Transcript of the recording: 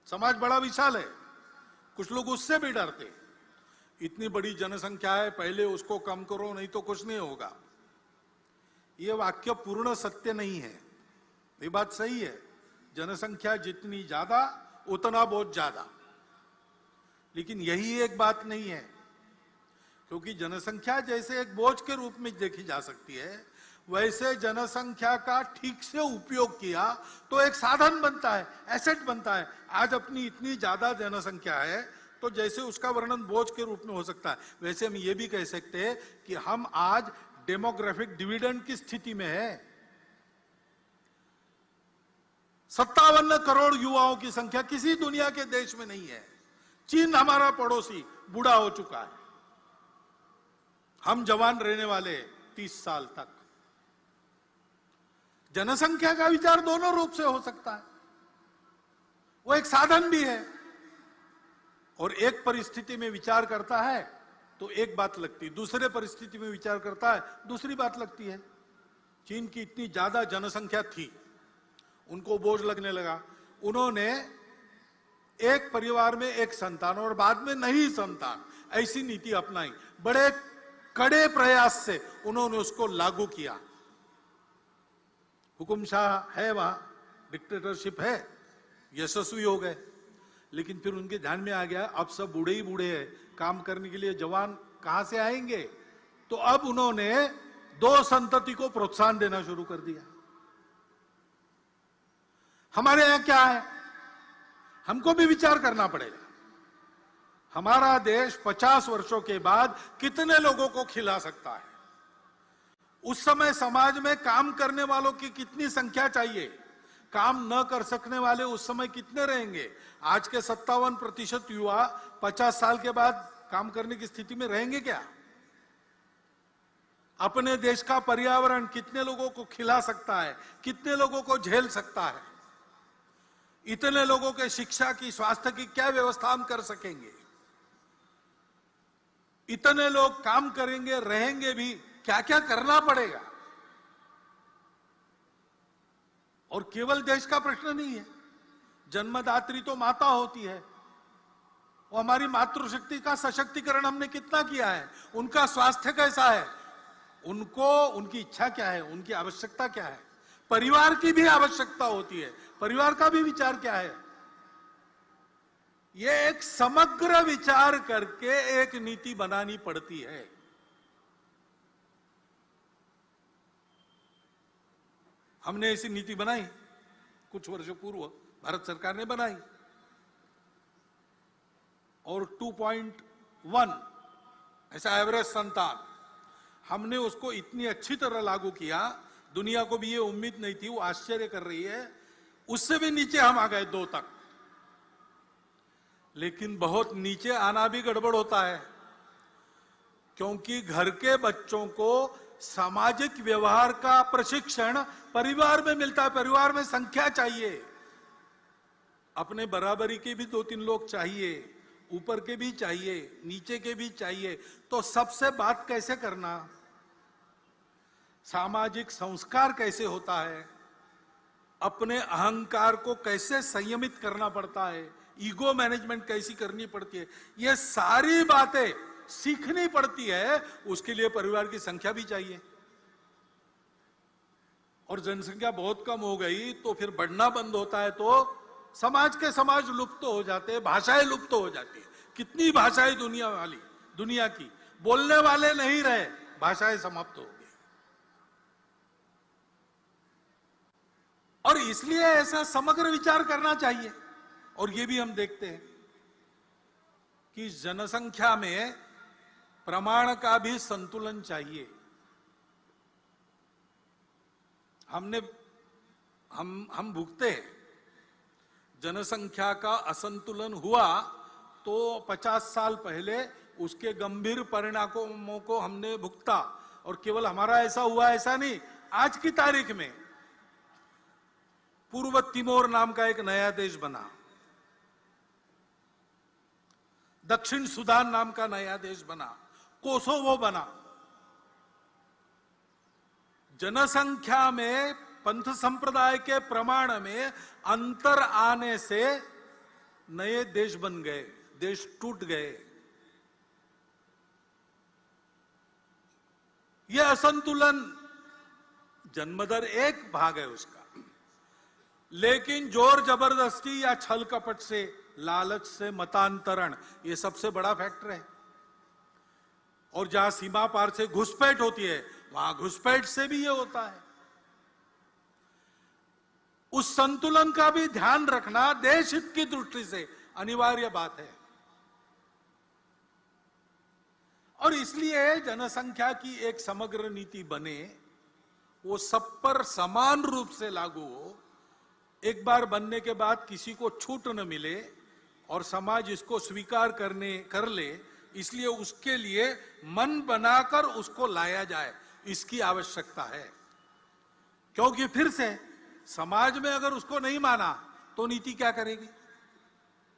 समाज बड़ा विशाल है, कुछ लोग उससे भी डरते। इतनी बड़ी जनसंख्या है, पहले उसको कम करो नहीं तो कुछ नहीं होगा। ये वाक्य पूर्ण सत्य नहीं है। ये बात सही है, जनसंख्या जितनी ज्यादा उतना बहुत ज्यादा, लेकिन यही एक बात नहीं है। क्योंकि जनसंख्या जैसे एक बोझ के रूप में देखी जा सकती है, वैसे जनसंख्या का ठीक से उपयोग किया तो एक साधन बनता है, एसेट बनता है। आज अपनी इतनी ज्यादा जनसंख्या है तो जैसे उसका वर्णन बोझ के रूप में हो सकता है, वैसे हम ये भी कह सकते हैं कि हम आज डेमोग्राफिक डिविडेंड की स्थिति में है। 57 करोड़ युवाओं की संख्या किसी दुनिया के देश में नहीं है। चीन हमारा पड़ोसी बूढ़ा हो चुका है, हम जवान रहने वाले 30 साल तक। जनसंख्या का विचार दोनों रूप से हो सकता है, वो एक साधन भी है। और एक परिस्थिति में विचार करता है तो एक बात लगती है, दूसरे परिस्थिति में विचार करता है दूसरी बात लगती है। चीन की इतनी ज्यादा जनसंख्या थी, उनको बोझ लगने लगा, उन्होंने एक परिवार में एक संतान और बाद में नहीं संतान, ऐसी नीति अपनाई। बड़े कड़े प्रयास से उन्होंने उसको लागू किया। हुकुमशाह है वहां, डिक्टेटरशिप है, यशस्वी हो गए। लेकिन फिर उनके ध्यान में आ गया अब सब बूढ़े ही बूढ़े हैं, काम करने के लिए जवान कहां से आएंगे। तो अब उन्होंने 2 संतति को प्रोत्साहन देना शुरू कर दिया। हमारे यहां क्या है, हमको भी विचार करना पड़ेगा। हमारा देश 50 वर्षों के बाद कितने लोगों को खिला सकता है? उस समय समाज में काम करने वालों की कितनी संख्या चाहिए? काम न कर सकने वाले उस समय कितने रहेंगे? आज के 57% युवा 50 साल के बाद काम करने की स्थिति में रहेंगे क्या? अपने देश का पर्यावरण कितने लोगों को खिला सकता है, कितने लोगों को झेल सकता है? इतने लोगों के शिक्षा की, स्वास्थ्य की क्या व्यवस्था हम कर सकेंगे? इतने लोग काम करेंगे, रहेंगे भी, क्या क्या करना पड़ेगा? और केवल देश का प्रश्न नहीं है, जन्मदात्री तो माता होती है, वो हमारी मातृशक्ति का सशक्तिकरण हमने कितना किया है, उनका स्वास्थ्य कैसा है, उनको, उनकी इच्छा क्या है, उनकी आवश्यकता क्या है, परिवार की भी आवश्यकता होती है, परिवार का भी विचार क्या है। ये एक समग्र विचार करके एक नीति बनानी पड़ती है। हमने ऐसी नीति बनाई कुछ वर्षों पूर्व, भारत सरकार ने बनाई, और 2.1 ऐसा एवरेज संतान, हमने उसको इतनी अच्छी तरह लागू किया, दुनिया को भी ये उम्मीद नहीं थी, वो आश्चर्य कर रही है। उससे भी नीचे हम आ गए 2 तक। लेकिन बहुत नीचे आना भी गड़बड़ होता है, क्योंकि घर के बच्चों को सामाजिक व्यवहार का प्रशिक्षण परिवार में मिलता है। परिवार में संख्या चाहिए, अपने बराबरी के भी 2-3 लोग चाहिए, ऊपर के भी चाहिए, नीचे के भी चाहिए। तो सबसे बात कैसे करना, सामाजिक संस्कार कैसे होता है, अपने अहंकार को कैसे संयमित करना पड़ता है, ईगो मैनेजमेंट कैसी करनी पड़ती है, ये सारी बातें सीखनी पड़ती है। उसके लिए परिवार की संख्या भी चाहिए। और जनसंख्या बहुत कम हो गई तो फिर बढ़ना बंद होता है, तो समाज के समाज लुप्त हो जाते हैं, भाषाएं लुप्त हो जाती है। कितनी भाषाएं दुनिया की, बोलने वाले नहीं रहे, भाषाएं समाप्त हो गई। और इसलिए ऐसा समग्र विचार करना चाहिए। और ये भी हम देखते हैं कि जनसंख्या में प्रमाण का भी संतुलन चाहिए। हम भुगते हैं, जनसंख्या का असंतुलन हुआ तो 50 साल पहले उसके गंभीर परिणामों को हमने भुगता। और केवल हमारा ऐसा हुआ ऐसा नहीं, आज की तारीख में पूर्व तिमोर नाम का एक नया देश बना, दक्षिण सुदान नाम का नया देश बना, कोसोवो बना। जनसंख्या में पंथ संप्रदाय के प्रमाण में अंतर आने से नए देश बन गए, देश टूट गए। यह असंतुलन जन्मदर एक भाग है उसका, लेकिन जोर जबरदस्ती या छल कपट से, लालच से मतांतरण, यह सबसे बड़ा फैक्टर है। और जहां सीमा पार से घुसपैठ होती है, वहां घुसपैठ से भी यह होता है। उस संतुलन का भी ध्यान रखना देश हित की दृष्टि से अनिवार्य बात है। और इसलिए जनसंख्या की एक समग्र नीति बने, वो सब पर समान रूप से लागू हो, एक बार बनने के बाद किसी को छूट न मिले और समाज इसको स्वीकार कर ले, इसलिए उसके लिए मन बनाकर उसको लाया जाए, इसकी आवश्यकता है। क्योंकि फिर से समाज में अगर उसको नहीं माना तो नीति क्या करेगी?